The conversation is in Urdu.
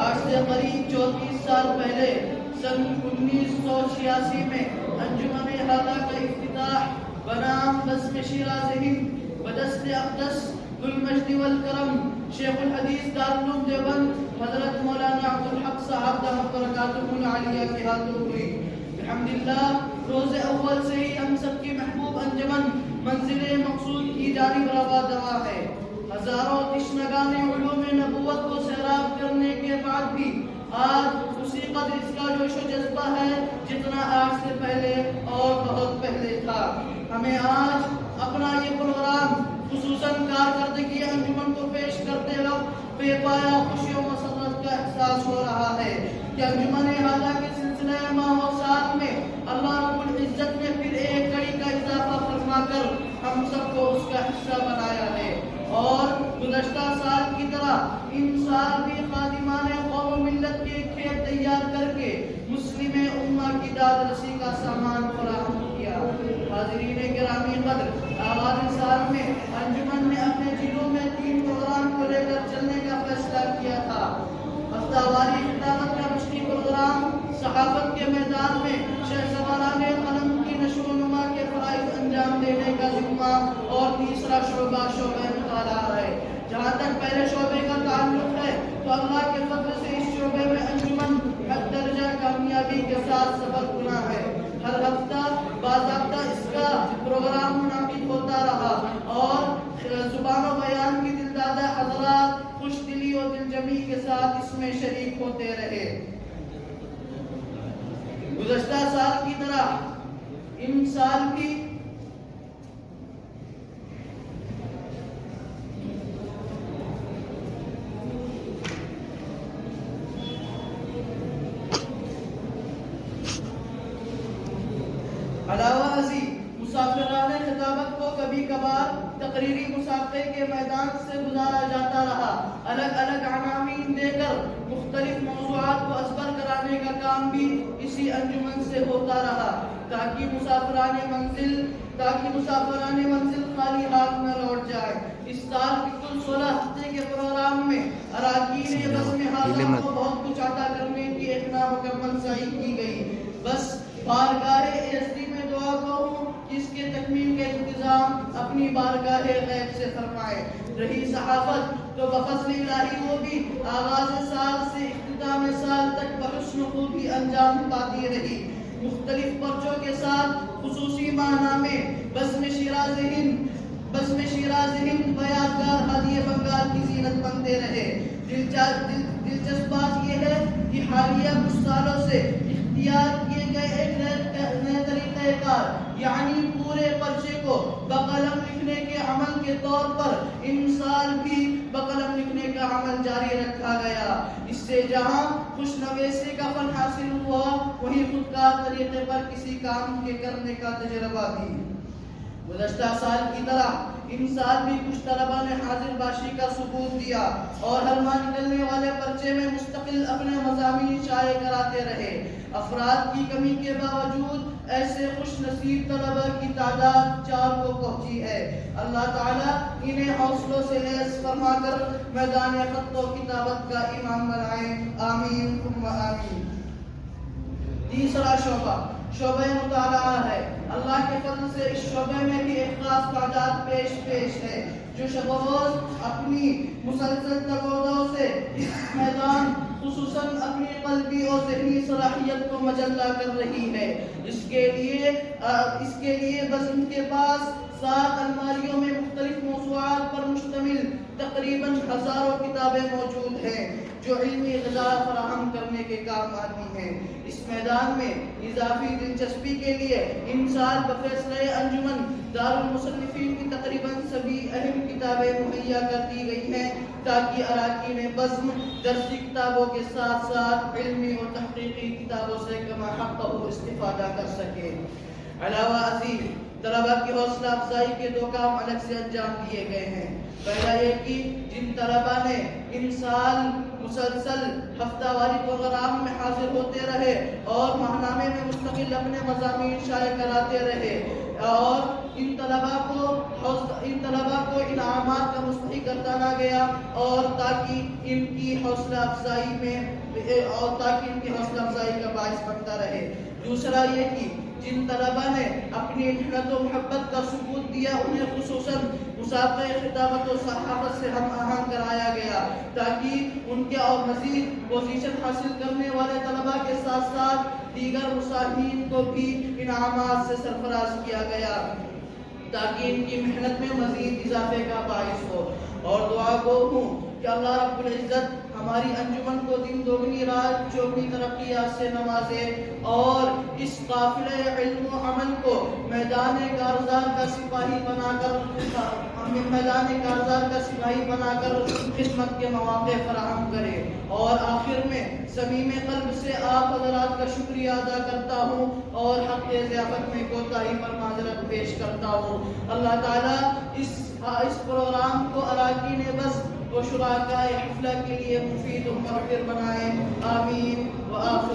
آج سے قریب 34 سال پہلے سن 1986 میں انجمن ہادہ کا افتتاح بنام بزم شیراز ہند بدست اقدس ذو المجد والکرم شیخ الحدیث دارالعلوم دیوبند حضرت مولانا عبدالحق صاحب دامت برکاتہ العالیہ کے ہاتھوں ہوئی۔ الحمدللہ روز اول سے ہی ہم سب کی محبوب انجمن منزل مقصود کی جانب روا دوا ہے۔ ہزاروں تشنگان علوم نبوت کو سیراب کرنے کے بعد بھی آج اسی قدر اس کا جوش و جذبہ ہے جتنا آج سے پہلے اور بہت پہلے تھا۔ ہمیں آج اپنا یہ پروگرام خصوصاً کارکردگی انجمن کو پیش کرتے وقت بے پایا خوشی و مسرت کا احساس ہو رہا ہے کہ انجمن ہادہ کے سلسلہ ماہ و سال میں اللہ رب العزت نے پھر ایک کڑی کا اضافہ فرما کر ہم سب کو اس کا حصہ بنایا ہے، اور گزشتہ سال کی طرح ان سال بھی خادمان قوم و ملت کے کھیت تیار کر کے مسلم امہ کی داد رسی کا سامان فراہم کیا۔ حاضرین گرامی قدر، آغاز سال میں انجمن نے اپنے ضلعوں میں 3 پروگرام کو لے کر چلنے کا فیصلہ کیا تھا۔ ہفتہ واری خطابت کا مشقی پروگرام، صحافت کے میدان میں شہسواران قلم کی نشو و نما کے فرائض انجام دینے کا ذمہ، اور تیسرا شعبہ شعبہ مطالعہ ہے۔ جہاں تک پہلے شعبے کا تعلق ہے تو اللہ کے فضل سے اس شعبے میں انجمن حد درجہ کامیابی کے ساتھ سفر گنا ہے۔ ہر ہفتہ باضابطہ اس کا پروگرام منعقد ہوتا رہا اور زبان و بیان کی دلدادہ حضرات خوش دلی و دل جمعی کے ساتھ اس میں شریک ہوتے رہے۔ گزشتہ سال کی طرح ان سال بھی علاوہ ازیں مسافران خطابت کو کبھی کبھار تقریری مسابقے کے میدان سے گزارا جاتا رہا۔ الگ الگ عناوین دے کر مختلف موضوعات کو ازبر کرانے کا کام بھی اسی انجمن سے ہوتا رہا تاکہ مسافران منزل خالی ہاتھ نہ لوٹ جائے۔ اس سال کے کل 16 ہفتے کے پروگرام میں اراکین بزم ہادہ کو بہت کچھ عطا کرنے کی ایک نامکمل سعی کی گئی۔ بس بارگاہ ایزدی میں دعا کروں کہ اس کے تکمیل کے انتظام اپنی بارگاہ غیب سے فرمائے۔ رہی صحافت تو بفضل الہی وہ بھی آغاز سال سے اختتام سال تک بحسن خوبی انجام پاتی رہی۔ مختلف پرچوں کے ساتھ خصوصی ماہنامے بزم شیراز ہند و یادگار ہادی بنگال کی زینت بنتے رہے۔ دلچسپ بات یہ ہے کہ حالیہ کچھ سالوں سے اختیار کیے گئے ایک نئے طریقہ کار، یعنی پورے پرچے کو بقلم لکھنے کے عمل کے طور پر ان سال بھی بقلم لکھنے کا عمل جاری رکھا گیا۔ اس سے جہاں خوش نویسی کا فن حاصل ہوا، وہیں خودکار طریقے پر کسی کام کے کرنے کا تجربہ بھی۔ گزشتہ سال کی طرح ان سال بھی کچھ طلباء نے حاضر باشی کا ثبوت دیا اور ہر ماہ نکلنے والے پرچے میں مستقل اپنے مضامین شائع کراتے رہے۔ افراد کی کمی کے باوجود ایسے خوش نصیب طلباء کی تعداد 4 کو پہنچی ہے۔ اللہ تعالیٰ انہیں حوصلوں سے لیس فرما کر میدان خط و کتابت کا امام بنائے، آمین ثم آمین۔ تیسرا شعبہ مطالعہ ہے۔ اللہ کے فضل سے اس شعبے میں بھی ایک خاص تعداد پیش ہے جو شب و روز اپنی مسلسل تقاضوں سے اس میدان خصوصاً اپنی قلبی اور ذہنی صلاحیت کو مجلہ کر رہی ہے۔ اس کے لیے بزم کے پاس 7 الماریوں میں مختلف موضوعات پر مشتمل تقریباً ہزاروں کتابیں موجود ہیں جو علمی غذا فراہم کرنے کے کام آتی ہیں۔ اس میدان میں اضافی دلچسپی کے لیے ان سال بفیصلہ انجمن دارالمصنفین کی تقریباً سبھی اہم کتابیں مہیا کر دی گئی ہیں تاکہ اراکین بزم درسی کتابوں کے ساتھ ساتھ علمی اور تحقیقی کتابوں سے کما حق استفادہ کر سکے۔ علاوہ ازیں طلباء کی حوصلہ افزائی کے 2 کام الگ سے انجام دیے گئے ہیں۔ پہلا یہ کہ جن طلباء نے ان سال مسلسل ہفتہ واری پروگرام میں حاضر ہوتے رہے اور ماہنامے میں مستقل اپنے مضامین شائع کراتے رہے، اور ان طلبا کو انعامات کا مستحق گردانا گیا، اور تاکہ ان کی حوصلہ افزائی کا باعث بنتا رہے۔ دوسرا یہ کہ جن طلبا نے اپنی محنت و محبت کا ثبوت دیا انہیں خصوصاً مسابقہ خطابت و صحافت سے ہم آہنگ کرایا گیا، تاکہ ان کے اور مزید پوزیشن حاصل کرنے والے طلبا کے ساتھ ساتھ دیگر مساہمین کو بھی انعامات سے سرفراز کیا گیا، تاکہ ان کی محنت میں مزید اضافے کا باعث ہو۔ اور دعا گو ہوں کہ اللہ رب العزت ہماری انجمن کو دن دوگنی رات چوگنی ترقیات سے نوازے، اور اس قافلہ علم و عمل کو میدان کارزار کا سپاہی بنا کر خدمت کے مواقع فراہم کرے۔ اور آخر میں صمیم قلب سے آپ حضرات کا شکریہ ادا کرتا ہوں اور حق ضیافت میں کوتاہی پر معذرت پیش کرتا ہوں۔ اللہ تعالیٰ اس پروگرام کو اراکین بس و شرکائے حفلہ کے لیے مفید و مؤثر بنائے، آمین۔ وآخر